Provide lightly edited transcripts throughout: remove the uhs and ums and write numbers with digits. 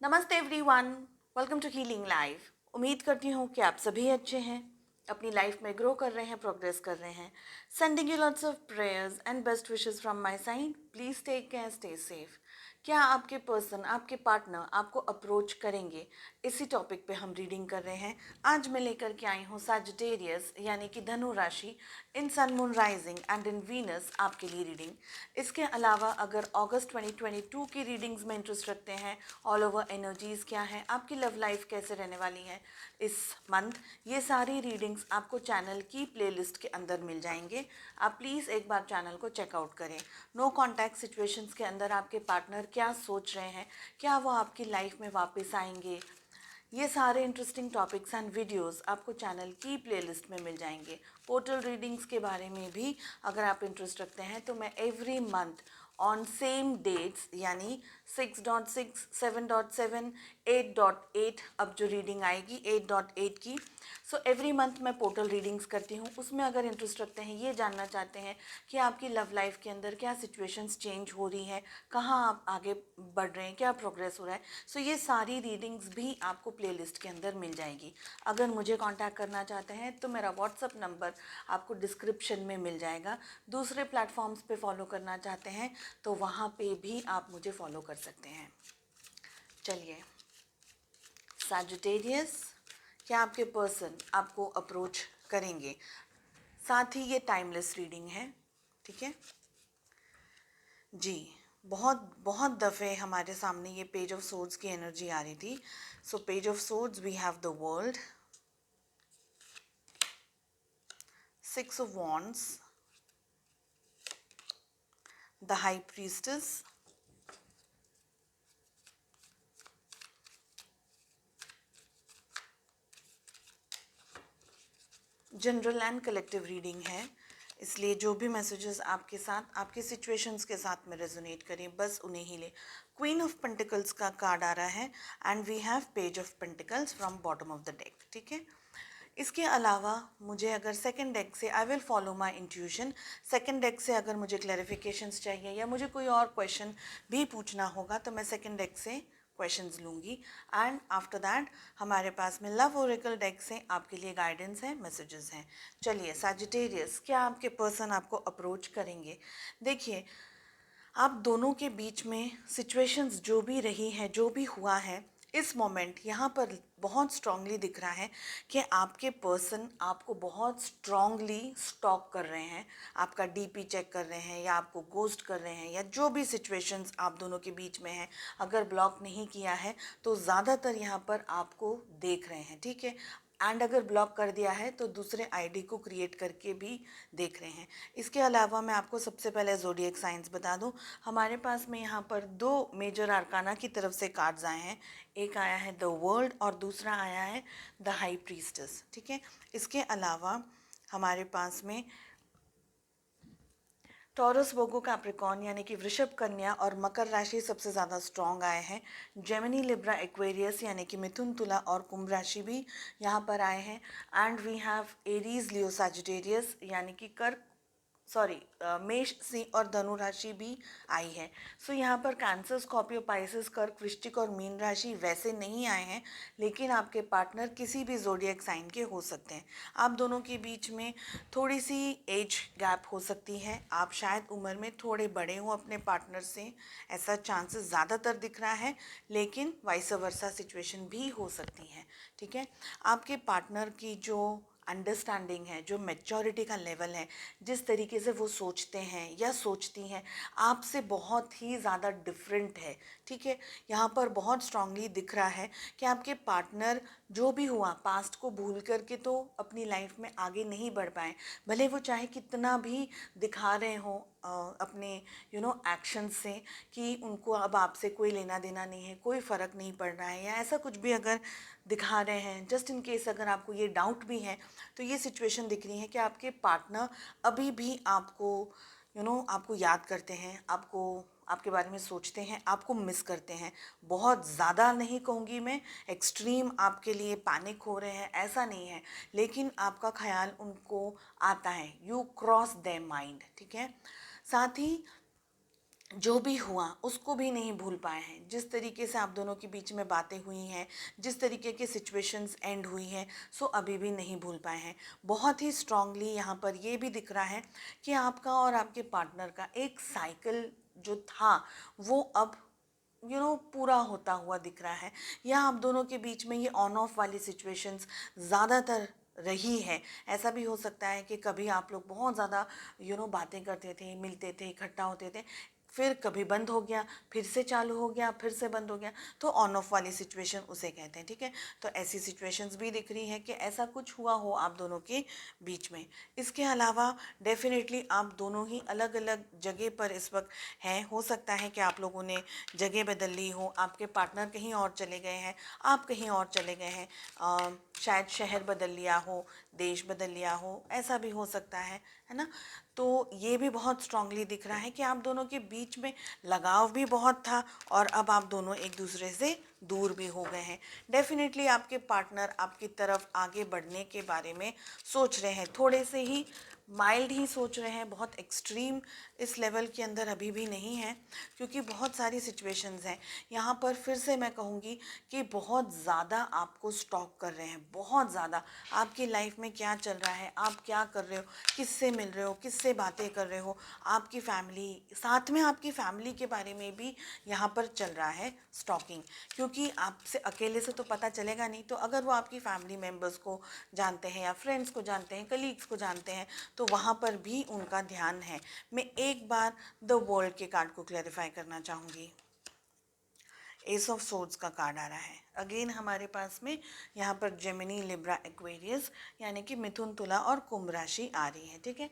नमस्ते everyone, welcome to healing life. उम्मीद करती हूँ कि आप सभी अच्छे हैं, अपनी लाइफ में ग्रो कर रहे हैं, प्रोग्रेस कर रहे हैं। Sending you lots of prayers and best wishes from my side. Please take care, stay safe. क्या आपके पर्सन, आपके पार्टनर आपको अप्रोच करेंगे? इसी टॉपिक पे हम रीडिंग कर रहे हैं। आज मैं लेकर के आई हूँ सैजिटेरियस यानी कि धनु राशि, in sun moon rising and in Venus आपके लिए रीडिंग। इसके अलावा अगर अगस्त 2022 की रीडिंग्स में इंटरेस्ट रखते हैं, ऑल ओवर एनर्जीज़ क्या है, आपकी लव लाइफ कैसे रहने वाली है इस मंथ, ये सारी रीडिंग्स आपको चैनल की प्लेलिस्ट के अंदर मिल जाएंगे। आप प्लीज़ एक बार चैनल को चेकआउट करें। नो कॉन्टैक्ट सिचुएशंस के अंदर आपके पार्टनर क्या सोच रहे हैं, क्या वो आपकी लाइफ में वापस आएंगे, ये सारे इंटरेस्टिंग टॉपिक्स एंड वीडियोस आपको चैनल की प्लेलिस्ट में मिल जाएंगे। पोर्टल रीडिंग्स के बारे में भी अगर आप इंटरेस्ट रखते हैं तो मैं every month on same dates यानी 6.6, 7.7, 8.8, अब जो रीडिंग आएगी 8.8 की, सो एवरी मंथ मैं पोर्टल रीडिंग्स करती हूँ। उसमें अगर इंटरेस्ट रखते हैं, ये जानना चाहते हैं कि आपकी लव लाइफ के अंदर क्या सिचुएशंस चेंज हो रही हैं, कहाँ आप आगे बढ़ रहे हैं, क्या प्रोग्रेस हो रहा है, सो ये सारी रीडिंग्स भी आपको प्लेलिस्ट के अंदर मिल जाएगी। अगर मुझे कांटेक्ट करना चाहते हैं तो मेरा व्हाट्सअप नंबर आपको डिस्क्रिप्शन में मिल जाएगा। दूसरे प्लेटफॉर्म्स पे फॉलो करना चाहते हैं तो वहाँ पे भी आप मुझे फॉलो कर सकते हैं। चलिए, सैजिटेरियस, क्या आपके पर्सन आपको अप्रोच करेंगे? साथ ही ये टाइमलेस रीडिंग है, ठीक है जी। बहुत बहुत दफ़े हमारे सामने ये पेज ऑफ सोर्ड्स की एनर्जी आ रही थी। So page of swords we have the world, 6 of wands, the high priestess, general and collective reading है, इसलिए जो भी मैसेजेस आपके साथ, आपके सिचुएशंस के साथ में रेजोनेट करें, बस उन्हें ही ले। क्वीन ऑफ पेंटिकल्स का कार्ड आ रहा है and we have page of pentacles from bottom of the deck, ठीक है। इसके अलावा मुझे अगर सेकंड डेक से, I will follow my intuition, second deck से अगर मुझे क्लैरिफिकेशंस चाहिए या मुझे कोई और क्वेश्चन भी पूछना होगा तो मैं सेकंड डेक से क्वेश्चंस लूँगी। एंड आफ्टर दैट हमारे पास में लव ओरेकल डेक से आपके लिए गाइडेंस है, मैसेजेस हैं। चलिए सैजिटेरियस, क्या आपके पर्सन आपको अप्रोच करेंगे? देखिए, आप दोनों के बीच में सिचुएशंस जो भी रही हैं, जो भी हुआ है, इस मोमेंट यहाँ पर बहुत स्ट्रांगली दिख रहा है कि आपके पर्सन आपको बहुत स्ट्रांगली स्टॉक कर रहे हैं, आपका डीपी चेक कर रहे हैं या आपको गोस्ट कर रहे हैं, या जो भी सिचुएशंस आप दोनों के बीच में है, अगर ब्लॉक नहीं किया है तो ज़्यादातर यहाँ पर आपको देख रहे हैं, ठीक है। एंड अगर ब्लॉक कर दिया है तो दूसरे आईडी को क्रिएट करके भी देख रहे हैं। इसके अलावा मैं आपको सबसे पहले ज़ोडिएक साइंस बता दूं, हमारे पास में यहाँ पर दो मेजर आर्काना की तरफ से कार्ड्स आए हैं। एक आया है द वर्ल्ड और दूसरा आया है द हाई प्रीस्टेस, ठीक है। इसके अलावा हमारे पास में टॉरस, वोगो, कैप्रिकॉर्न यानी कि वृषभ, कन्या और मकर राशि सबसे ज़्यादा स्ट्रॉन्ग आए हैं। जेमिनी, लिब्रा, एक्वेरियस यानी कि मिथुन, तुला और कुंभ राशि भी यहाँ पर आए हैं। And we have Aries, Leo, Sagittarius यानी कि कर्क, सॉरी, मेष, सिंह और धनु राशि भी आई है। सो यहाँ पर कैंसर, स्कॉर्पियो, पाइसेस, कर्क, वृश्चिक और मीन राशि वैसे नहीं आए हैं, लेकिन आपके पार्टनर किसी भी ज़ोडिएक साइन के हो सकते हैं। आप दोनों के बीच में थोड़ी सी एज गैप हो सकती है, आप शायद उम्र में थोड़े बड़े हों अपने पार्टनर से, ऐसा चांसेस ज़्यादातर दिख रहा है, लेकिन वाइस वर्सा सिचुएशन भी हो सकती है, ठीक है। आपके पार्टनर की जो अंडरस्टैंडिंग है, जो मैच्योरिटी का लेवल है, जिस तरीके से वो सोचते हैं या सोचती हैं, आपसे बहुत ही ज़्यादा डिफरेंट है, ठीक है। यहाँ पर बहुत स्ट्रांगली दिख रहा है कि आपके पार्टनर जो भी हुआ पास्ट को भूल करके तो अपनी लाइफ में आगे नहीं बढ़ पाए, भले वो चाहे कितना भी दिखा रहे हों अपने एक्शन से कि उनको अब आपसे कोई लेना देना नहीं है, कोई फ़र्क नहीं पड़ रहा है, या ऐसा कुछ भी अगर दिखा रहे हैं, जस्ट इन केस अगर आपको ये डाउट भी है तो ये सिचुएशन दिख रही है कि आपके पार्टनर अभी भी आपको आपको याद करते हैं, आपको, आपके बारे में सोचते हैं, आपको मिस करते हैं। बहुत ज़्यादा नहीं कहूँगी मैं, एक्सट्रीम आपके लिए पैनिक हो रहे हैं ऐसा नहीं है, लेकिन आपका ख्याल उनको आता है, यू क्रॉस देयर माइंड, ठीक है। साथ ही जो भी हुआ उसको भी नहीं भूल पाए हैं। जिस तरीके से आप दोनों के बीच में बातें हुई हैं, जिस तरीके की सिचुएशंस एंड हुई हैं, सो अभी भी नहीं भूल पाए हैं। बहुत ही स्ट्रांगली यहाँ पर ये भी दिख रहा है कि आपका और आपके पार्टनर का एक साइकिल जो था वो अब पूरा होता हुआ दिख रहा है, या आप दोनों के बीच में ये ऑन ऑफ वाली सिचुएशंस ज़्यादातर रही है। ऐसा भी हो सकता है कि कभी आप लोग बहुत ज़्यादा बातें करते थे, मिलते थे, इकट्ठा होते थे, फिर कभी बंद हो गया, फिर से चालू हो गया, फिर से बंद हो गया, तो ऑन ऑफ वाली सिचुएशन उसे कहते हैं। ठीक है, तो ऐसी सिचुएशंस भी दिख रही है कि ऐसा कुछ हुआ हो आप दोनों के बीच में। इसके अलावा डेफिनेटली आप दोनों ही अलग अलग जगह पर इस वक्त हैं। हो सकता है कि आप लोगों ने जगह बदल ली हो, आपके पार्टनर कहीं और चले गए हैं, आप कहीं और चले गए हैं, शायद शहर बदल लिया हो, देश बदल लिया हो, ऐसा भी हो सकता है ना। तो ये भी बहुत स्ट्रांगली दिख रहा है कि आप दोनों के बीच में लगाव भी बहुत था और अब आप दोनों एक दूसरे से दूर भी हो गए हैं। डेफिनेटली आपके पार्टनर आपकी तरफ आगे बढ़ने के बारे में सोच रहे हैं, थोड़े से ही माइल्ड ही सोच रहे हैं, बहुत एक्सट्रीम इस लेवल के अंदर अभी भी नहीं है, क्योंकि बहुत सारी सिचुएशंस हैं यहाँ पर। फिर से मैं कहूँगी कि बहुत ज़्यादा आपको स्टॉक कर रहे हैं, बहुत ज़्यादा। आपकी लाइफ में क्या चल रहा है, आप क्या कर रहे हो, किससे मिल रहे हो, किससे बातें कर रहे हो, आपकी फैमिली, साथ में आपकी फैमिली के बारे में भी यहाँ पर चल रहा है स्टॉकिंग, क्योंकि आपसे अकेले से तो पता चलेगा नहीं। तो अगर वो आपकी फैमिली मेम्बर्स को जानते हैं या फ्रेंड्स को जानते हैं, कलीग्स को जानते हैं, तो वहाँ पर भी उनका ध्यान है। मैं एक बार द वर्ल्ड के कार्ड को क्लैरिफाई करना चाहूँगी। एस ऑफ सोर्ड्स का कार्ड आ रहा है अगेन हमारे पास में। यहाँ पर जेमिनी, लिब्रा, एक्वेरियस यानी कि मिथुन, तुला और कुंभ राशि आ रही है। ठीक है,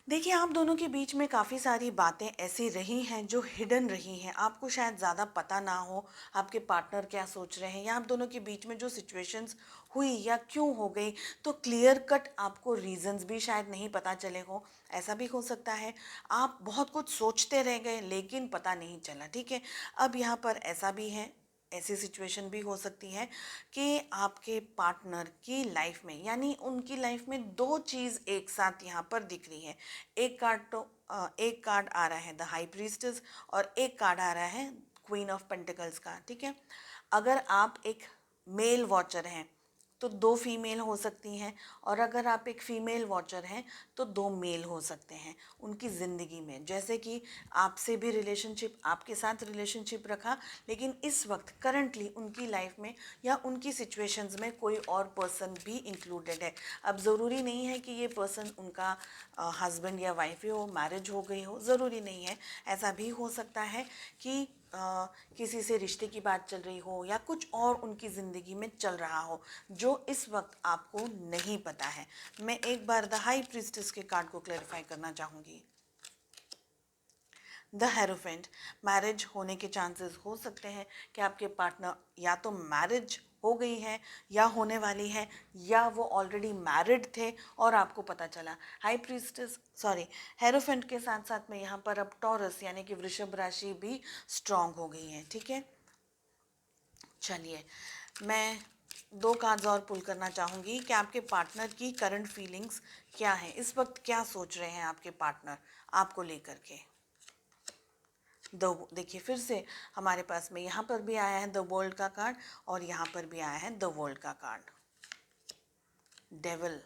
देखिए आप दोनों के बीच में काफ़ी सारी बातें ऐसी रही हैं जो हिडन रही हैं, आपको शायद ज़्यादा पता ना हो आपके पार्टनर क्या सोच रहे हैं, या आप दोनों के बीच में जो सिचुएशंस हुई या क्यों हो गई, तो क्लियर कट आपको रीजंस भी शायद नहीं पता चले हो। ऐसा भी हो सकता है आप बहुत कुछ सोचते रह गए लेकिन पता नहीं चला। ठीक है, अब यहाँ पर ऐसा भी है, ऐसी सिचुएशन भी हो सकती है कि आपके पार्टनर की लाइफ में, यानी उनकी लाइफ में दो चीज़ एक साथ यहाँ पर दिख रही है। एक कार्ड आ रहा है द हाई प्रीस्टेस और एक कार्ड आ रहा है क्वीन ऑफ पेंटिकल्स का। ठीक है, अगर आप एक मेल वॉचर हैं तो दो फीमेल हो सकती हैं, और अगर आप एक फ़ीमेल वॉचर हैं तो दो मेल हो सकते हैं उनकी ज़िंदगी में। जैसे कि आपसे भी रिलेशनशिप, आपके साथ रिलेशनशिप रखा, लेकिन इस वक्त करंटली उनकी लाइफ में या उनकी सिचुएशंस में कोई और पर्सन भी इंक्लूडेड है। अब ज़रूरी नहीं है कि ये पर्सन उनका हस्बैंड या वाइफ ही हो, मैरिज हो गई हो, ज़रूरी नहीं है। ऐसा भी हो सकता है कि किसी से रिश्ते की बात चल रही हो या कुछ और उनकी ज़िंदगी में चल रहा हो जो इस वक्त आपको नहीं पता है। मैं एक बार द हाई प्रीस्टेस के कार्ड को क्लैरिफाई करना चाहूँगी। द हेरोफेंट, मैरिज होने के चांसेस हो सकते हैं कि आपके पार्टनर या तो मैरिज हो गई है या होने वाली है, या वो ऑलरेडी मैरिड थे और आपको पता चला। हाई प्रीस्टेस, सॉरी, हेरोफेंट के साथ साथ में यहाँ पर अब टॉरस यानी कि वृषभ राशि भी स्ट्रांग हो गई है। ठीक है, चलिए मैं दो कार्ड्स और पुल करना चाहूँगी कि आपके पार्टनर की करंट फीलिंग्स क्या हैं, इस वक्त क्या सोच रहे हैं आपके पार्टनर आपको लेकर के। देखिए फिर से हमारे पास में यहाँ पर भी आया है द वर्ल्ड का कार्ड और यहाँ पर भी आया है द वर्ल्ड का कार्ड। डेविल,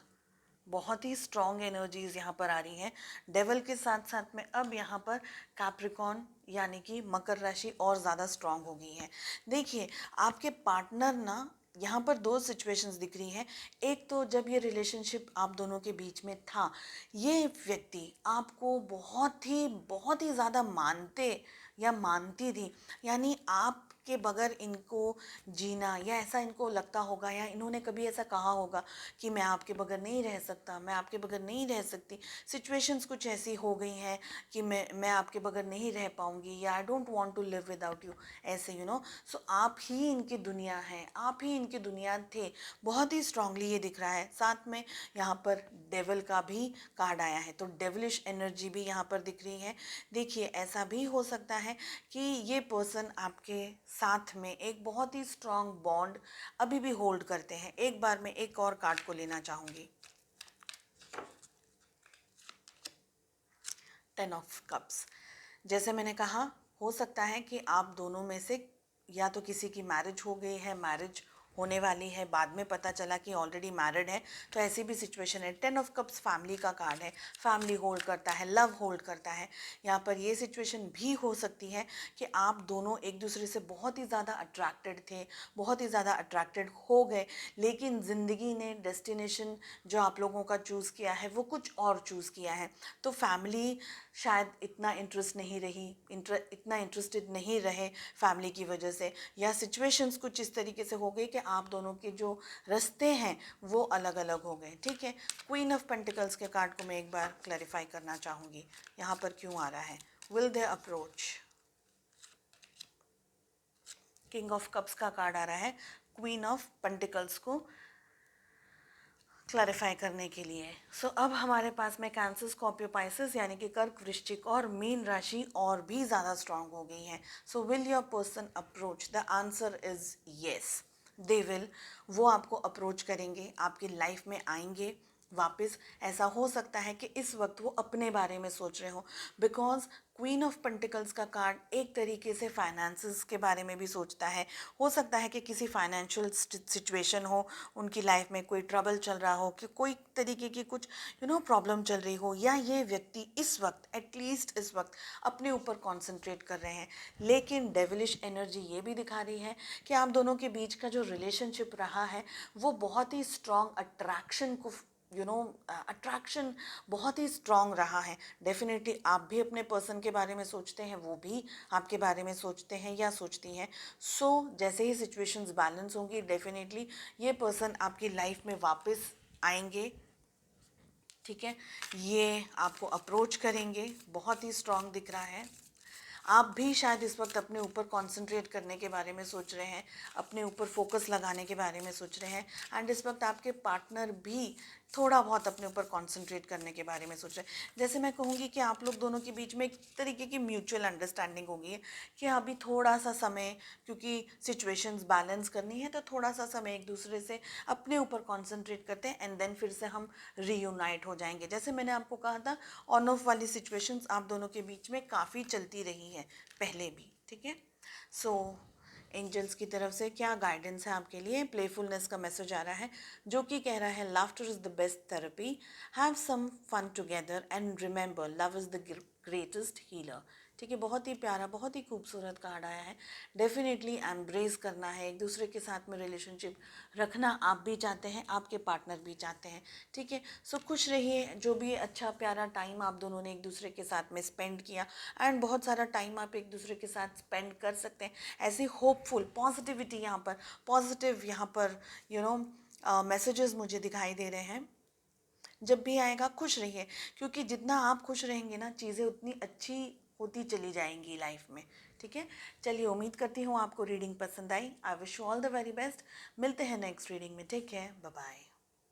बहुत ही स्ट्रॉन्ग एनर्जीज यहाँ पर आ रही हैं। डेविल के साथ साथ में अब यहाँ पर कैप्रिकॉन यानी कि मकर राशि और ज़्यादा स्ट्रॉन्ग हो गई है। देखिए आपके पार्टनर ना, यहाँ पर दो सिचुएशंस दिख रही हैं। एक तो जब ये रिलेशनशिप आप दोनों के बीच में था, ये व्यक्ति आपको बहुत ही ज़्यादा मानते या मानती थी, यानी आपके बगैर इनको जीना, या ऐसा इनको लगता होगा या इन्होंने कभी ऐसा कहा होगा कि मैं आपके बगैर नहीं रह सकता, मैं आपके बगैर नहीं रह सकती। सिचुएशंस कुछ ऐसी हो गई हैं कि मैं आपके बगैर नहीं रह पाऊँगी, या I don't want to live without you, ऐसे सो आप ही इनकी दुनिया हैं, आप ही इनकी दुनिया थे। बहुत ही स्ट्रांगली ये दिख रहा है। साथ में यहाँ पर डेविल का भी कार्ड आया है, तो डेविलिश एनर्जी भी यहाँ पर दिख रही है। देखिए ऐसा भी हो सकता है कि ये पर्सन आपके साथ में एक बहुत ही स्ट्रांग बॉन्ड अभी भी होल्ड करते हैं। एक बार मैं एक और कार्ड को लेना चाहूँगी, 10 ऑफ कप्स। जैसे मैंने कहा, हो सकता है कि आप दोनों में से या तो किसी की मैरिज हो गई है, मैरिज होने वाली है, बाद में पता चला कि ऑलरेडी मैरिड है, तो ऐसी भी सिचुएशन है। 10 ऑफ कप्स फैमिली का कार्ड है, फैमिली होल्ड करता है, लव होल्ड करता है। यहाँ पर ये सिचुएशन भी हो सकती है कि आप दोनों एक दूसरे से बहुत ही ज़्यादा अट्रैक्टेड थे, बहुत ही ज़्यादा अट्रैक्टेड हो गए, लेकिन ज़िंदगी ने डेस्टिनेशन जो आप लोगों का चूज़ किया है वो कुछ और चूज़ किया है। तो फैमिली शायद इतना इतना इंटरेस्टेड नहीं रहे फैमिली की वजह से, या सिचुएशंस कुछ इस तरीके से हो गई कि आप दोनों के जो रास्ते हैं वो अलग अलग हो गए। ठीक है, क्वीन ऑफ पेंटिकल्स के कार्ड को मैं एक बार क्लैरिफाई करना चाहूँगी, यहाँ पर क्यों आ रहा है। Will they approach, king of cups का कार्ड आ रहा है क्वीन ऑफ पेंटिकल्स को क्लैरिफाई करने के लिए। अब हमारे पास में कैंसर, स्कॉर्पियो, पाइसेस यानी कि कर्क, वृश्चिक और मीन राशि और भी ज़्यादा स्ट्रांग हो गई है। Will your person approach? The answer is yes, they will. वो आपको अप्रोच करेंगे, आपकी लाइफ में आएंगे वापस। ऐसा हो सकता है कि इस वक्त वो अपने बारे में सोच रहे हो, बिकॉज क्वीन ऑफ पेंटिकल्स का कार्ड एक तरीके से फाइनेंसेस के बारे में भी सोचता है। हो सकता है कि किसी फाइनेंशियल सिचुएशन हो, उनकी लाइफ में कोई ट्रबल चल रहा हो, कि कोई तरीके की कुछ प्रॉब्लम चल रही हो, या ये व्यक्ति इस वक्त, एटलीस्ट इस वक्त, अपने ऊपर कॉन्सेंट्रेट कर रहे हैं। लेकिन डेविलिश एनर्जी ये भी दिखा रही है कि आप दोनों के बीच का जो रिलेशनशिप रहा है वो बहुत ही स्ट्रॉन्ग अट्रैक्शन को अट्रैक्शन बहुत ही स्ट्रॉन्ग रहा है। डेफिनेटली आप भी अपने पर्सन के बारे में सोचते हैं, वो भी आपके बारे में सोचते हैं या सोचती हैं। जैसे ही सिचुएशंस बैलेंस होंगी, डेफिनेटली ये पर्सन आपकी लाइफ में वापस आएंगे। ठीक है, ये आपको अप्रोच करेंगे, बहुत ही स्ट्रॉन्ग दिख रहा है। आप भी शायद इस वक्त अपने ऊपर कंसंट्रेट करने के बारे में सोच रहे हैं, अपने ऊपर फोकस लगाने के बारे में सोच रहे हैं, एंड इस वक्त आपके पार्टनर भी थोड़ा बहुत अपने ऊपर कंसंट्रेट करने के बारे में सोच रहे हैं। जैसे मैं कहूँगी कि आप लोग दोनों के बीच में एक तरीके की म्यूचुअल अंडरस्टैंडिंग होगी कि अभी थोड़ा सा समय, क्योंकि सिचुएशंस बैलेंस करनी है, तो थोड़ा सा समय एक दूसरे से अपने ऊपर कॉन्सेंट्रेट करते हैं, एंड देन फिर से हम रीयूनाइट हो जाएंगे। जैसे मैंने आपको कहा था, ऑन ऑफ वाली सिचुएशंस आप दोनों के बीच में काफ़ी चलती रही है पहले भी। ठीक है, एंजल्स की तरफ से क्या गाइडेंस है आपके लिए? प्लेफुलनेस का मैसेज आ रहा है, जो कि कह रहा है laughter is the best therapy, have some fun together and remember love is the greatest healer. ठीक है, बहुत ही प्यारा, बहुत ही खूबसूरत कार्ड आया है। डेफिनेटली एम्ब्रेस करना है, एक दूसरे के साथ में रिलेशनशिप रखना आप भी चाहते हैं, आपके पार्टनर भी चाहते हैं। ठीक है, खुश रहिए। जो भी अच्छा प्यारा टाइम आप दोनों ने एक दूसरे के साथ में स्पेंड किया, एंड बहुत सारा टाइम आप एक दूसरे के साथ स्पेंड कर सकते हैं, ऐसी होपफुल पॉजिटिविटी यहाँ पर, पॉजिटिव यहाँ पर मैसेजेस मुझे दिखाई दे रहे हैं। जब भी आएगा खुश रहिए, क्योंकि जितना आप खुश रहेंगे ना, चीज़ें उतनी अच्छी होती चली जाएंगी लाइफ में। ठीक है, चलिए, उम्मीद करती हूँ आपको रीडिंग पसंद आई। I wish you all the very best. मिलते हैं नेक्स्ट रीडिंग में। Take care, bye bye.